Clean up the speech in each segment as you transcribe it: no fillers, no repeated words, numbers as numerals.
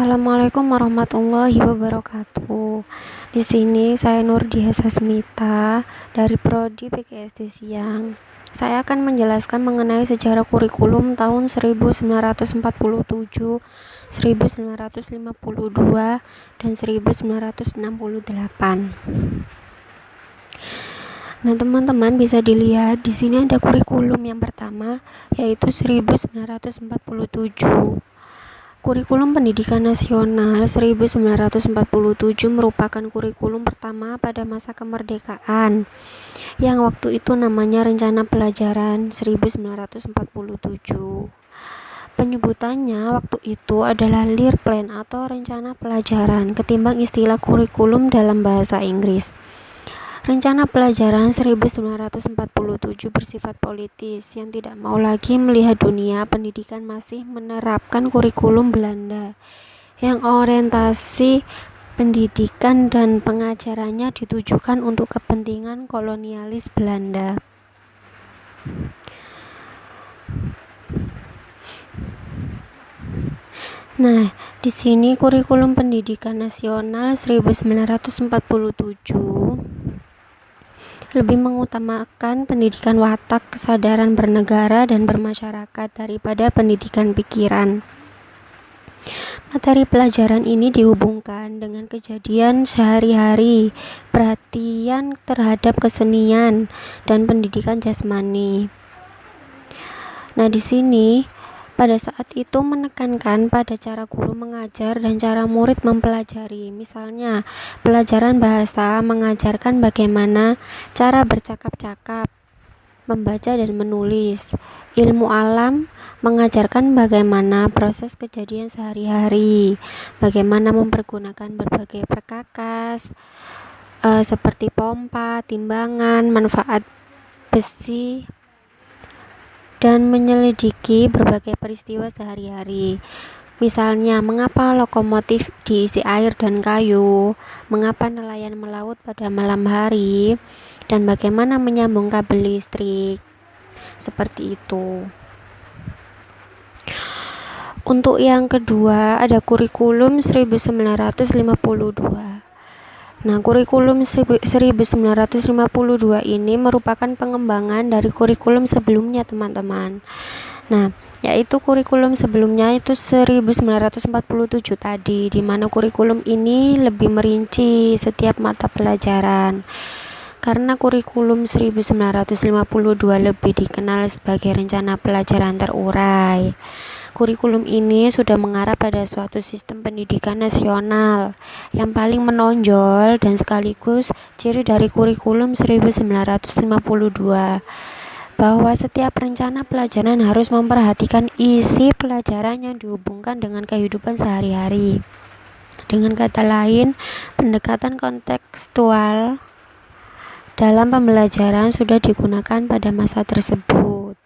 Assalamualaikum warahmatullahi wabarakatuh. Di sini saya Nurdiah Sasmita dari Prodi PGSD Siang. Saya akan menjelaskan mengenai sejarah kurikulum tahun 1947, 1952, dan 1968. Nah, teman-teman bisa dilihat di sini ada kurikulum yang pertama yaitu 1947. Kurikulum Pendidikan Nasional 1947 merupakan kurikulum pertama pada masa kemerdekaan yang waktu itu namanya Rencana Pelajaran 1947. Penyebutannya waktu itu adalah Lear Plan atau Rencana Pelajaran ketimbang istilah kurikulum dalam bahasa Inggris. Rencana Pelajaran 1947 bersifat politis yang tidak mau lagi melihat dunia pendidikan masih menerapkan kurikulum Belanda yang orientasi pendidikan dan pengajarannya ditujukan untuk kepentingan kolonialis Belanda. Nah, di sini kurikulum pendidikan nasional 1947 lebih mengutamakan pendidikan watak, kesadaran bernegara dan bermasyarakat daripada pendidikan pikiran. Materi pelajaran ini dihubungkan dengan kejadian sehari-hari, perhatian terhadap kesenian, dan pendidikan jasmani. Nah, di sini pada saat itu menekankan pada cara guru mengajar dan cara murid mempelajari. Misalnya, pelajaran bahasa mengajarkan bagaimana cara bercakap-cakap, membaca dan menulis. Ilmu alam mengajarkan bagaimana proses kejadian sehari-hari, bagaimana mempergunakan berbagai perkakas seperti pompa, timbangan, manfaat besi, dan menyelidiki berbagai peristiwa sehari-hari. Misalnya, mengapa lokomotif diisi air dan kayu, mengapa nelayan melaut pada malam hari, dan bagaimana menyambung kabel listrik. Seperti itu. Untuk yang kedua, ada kurikulum 1952. Nah, kurikulum 1952 ini merupakan pengembangan dari kurikulum sebelumnya, teman-teman. Nah, yaitu kurikulum sebelumnya itu 1947 tadi, di mana kurikulum ini lebih merinci setiap mata pelajaran. Karena kurikulum 1952 lebih dikenal sebagai rencana pelajaran terurai. Kurikulum ini sudah mengarah pada suatu sistem pendidikan nasional yang paling menonjol dan sekaligus ciri dari kurikulum 1952 bahwa setiap rencana pelajaran harus memperhatikan isi pelajaran yang dihubungkan dengan kehidupan sehari-hari. Dengan kata lain, pendekatan kontekstual dalam pembelajaran sudah digunakan pada masa tersebut.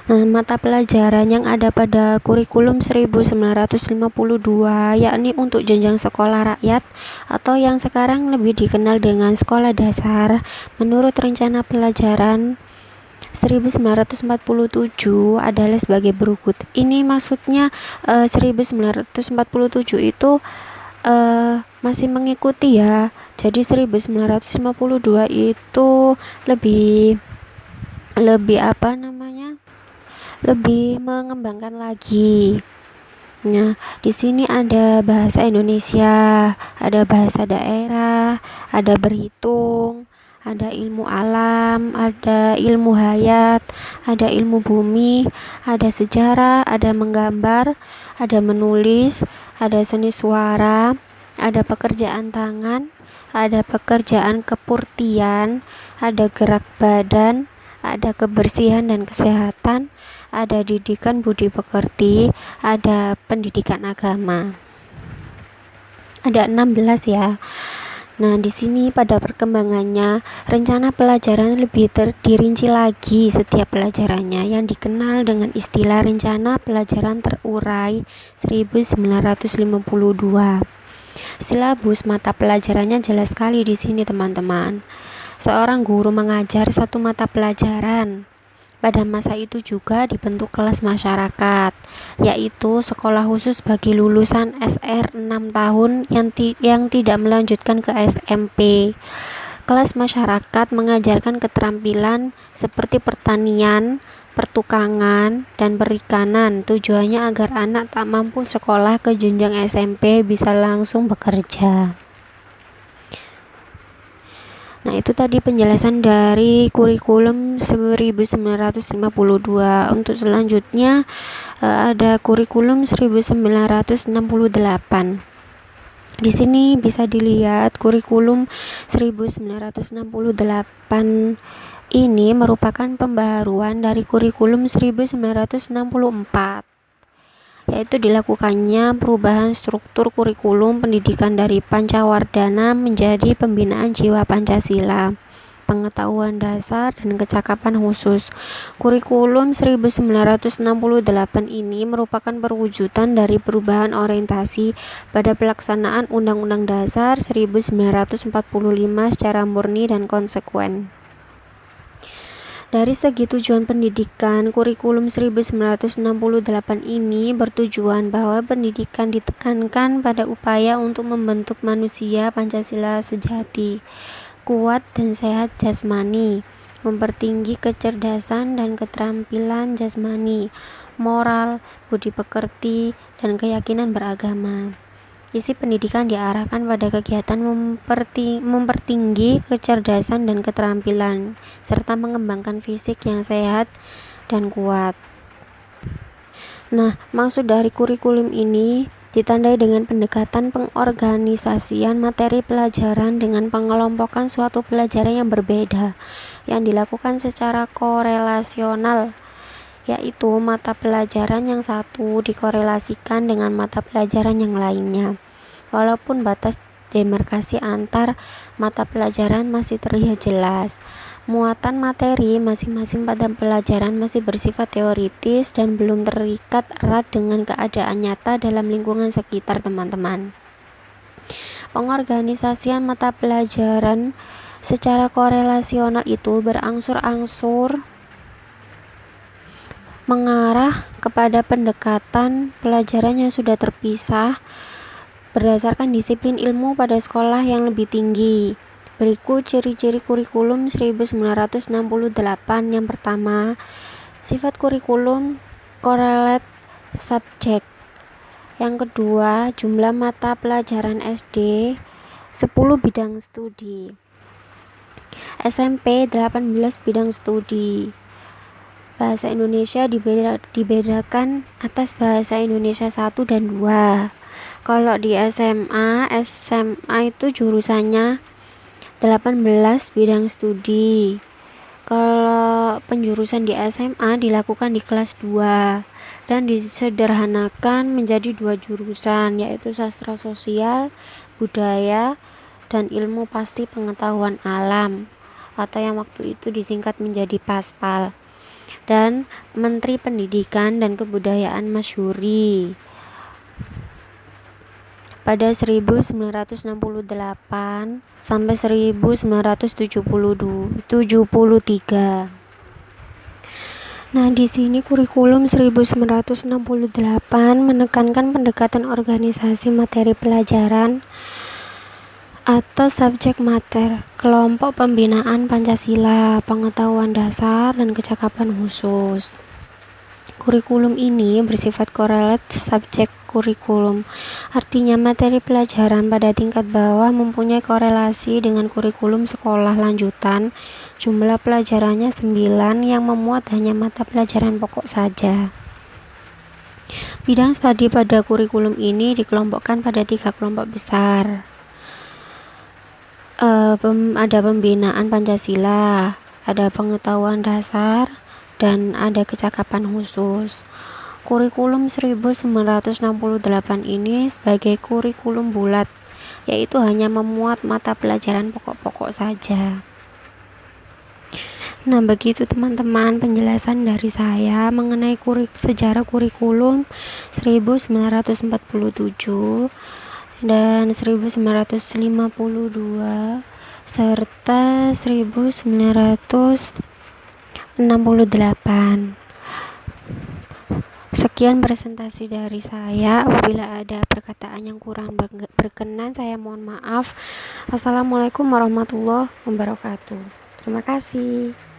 Nah, mata pelajaran yang ada pada kurikulum 1952 yakni untuk jenjang sekolah rakyat atau yang sekarang lebih dikenal dengan sekolah dasar menurut rencana pelajaran 1947 adalah sebagai berikut. Ini maksudnya 1947 itu masih mengikuti ya. Jadi 1952 itu lebih lebih mengembangkan lagi. Nah, di sini ada bahasa Indonesia, ada bahasa daerah, ada berhitung, ada ilmu alam, ada ilmu hayat, ada ilmu bumi, ada sejarah, ada menggambar, ada menulis, ada seni suara, ada pekerjaan tangan, ada pekerjaan kepurtian, ada gerak badan, ada kebersihan dan kesehatan, ada didikan budi pekerti, ada pendidikan agama. Ada 16 ya. Nah, di sini pada perkembangannya rencana pelajaran lebih dirinci lagi setiap pelajarannya yang dikenal dengan istilah rencana pelajaran terurai 1952. Silabus mata pelajarannya jelas sekali di sini, teman-teman. Seorang guru mengajar satu mata pelajaran. Pada masa itu juga dibentuk kelas masyarakat, yaitu sekolah khusus bagi lulusan SR 6 tahun yang tidak melanjutkan ke SMP. Kelas masyarakat mengajarkan keterampilan seperti pertanian, pertukangan, dan perikanan. Tujuannya agar anak tak mampu sekolah ke jenjang SMP bisa langsung bekerja. Nah, itu tadi penjelasan dari kurikulum 1952. Untuk selanjutnya ada kurikulum 1968. Di sini bisa dilihat kurikulum 1968 ini merupakan pembaharuan dari kurikulum 1964, yaitu dilakukannya perubahan struktur kurikulum pendidikan dari Pancawardhana menjadi pembinaan jiwa Pancasila, pengetahuan dasar, dan kecakapan khusus. Kurikulum 1968 ini merupakan perwujudan dari perubahan orientasi pada pelaksanaan Undang-Undang Dasar 1945 secara murni dan konsekuen. Dari segi tujuan pendidikan, kurikulum 1968 ini bertujuan bahwa pendidikan ditekankan pada upaya untuk membentuk manusia Pancasila sejati, kuat dan sehat jasmani, mempertinggi kecerdasan dan keterampilan jasmani, moral, budi pekerti, dan keyakinan beragama. Isi pendidikan diarahkan pada kegiatan mempertinggi kecerdasan dan keterampilan, serta mengembangkan fisik yang sehat dan kuat. Nah, maksud dari kurikulum ini ditandai dengan pendekatan pengorganisasian materi pelajaran dengan pengelompokan suatu pelajaran yang berbeda, yang dilakukan secara korelasional, yaitu mata pelajaran yang satu dikorelasikan dengan mata pelajaran yang lainnya. Walaupun batas demarkasi antar mata pelajaran masih terlihat jelas, muatan materi masing-masing pada pelajaran masih bersifat teoritis dan belum terikat erat dengan keadaan nyata dalam lingkungan sekitar teman-teman. Pengorganisasian mata pelajaran secara korelasional itu berangsur-angsur mengarah kepada pendekatan pelajaran yang sudah terpisah berdasarkan disiplin ilmu pada sekolah yang lebih tinggi. Berikut ciri-ciri kurikulum 1968. Yang pertama, sifat kurikulum correlate subject. Yang kedua, jumlah mata pelajaran SD 10 bidang studi, SMP 18 bidang studi. Bahasa Indonesia dibedakan atas bahasa Indonesia 1 dan 2. Kalau di SMA itu jurusannya 18 bidang studi. Kalau penjurusan di SMA dilakukan di kelas 2 dan disederhanakan menjadi 2 jurusan, yaitu sastra sosial, budaya, dan ilmu pasti pengetahuan alam, atau yang waktu itu disingkat menjadi PASPAL, dan Menteri Pendidikan dan Kebudayaan Masyuri. Pada 1968 sampai 1973. Nah, di sini kurikulum 1968 menekankan pendekatan organisasi materi pelajaran atau subjek mater, kelompok pembinaan Pancasila, pengetahuan dasar, dan kecakapan khusus. Kurikulum ini bersifat korelate subjek kurikulum, artinya materi pelajaran pada tingkat bawah mempunyai korelasi dengan kurikulum sekolah lanjutan. Jumlah pelajarannya 9 yang memuat hanya mata pelajaran pokok saja. Bidang studi pada kurikulum ini dikelompokkan pada 3 kelompok besar. Ada pembinaan Pancasila, ada pengetahuan dasar, dan ada kecakapan khusus. Kurikulum 1968 ini sebagai kurikulum bulat, yaitu hanya memuat mata pelajaran pokok-pokok saja. Nah, begitu teman-teman penjelasan dari saya mengenai sejarah kurikulum 1947 dan 1952 serta 1968 68. Sekian presentasi dari saya. Apabila ada perkataan yang kurang berkenan, saya mohon maaf. Wassalamualaikum warahmatullahi wabarakatuh. Terima kasih.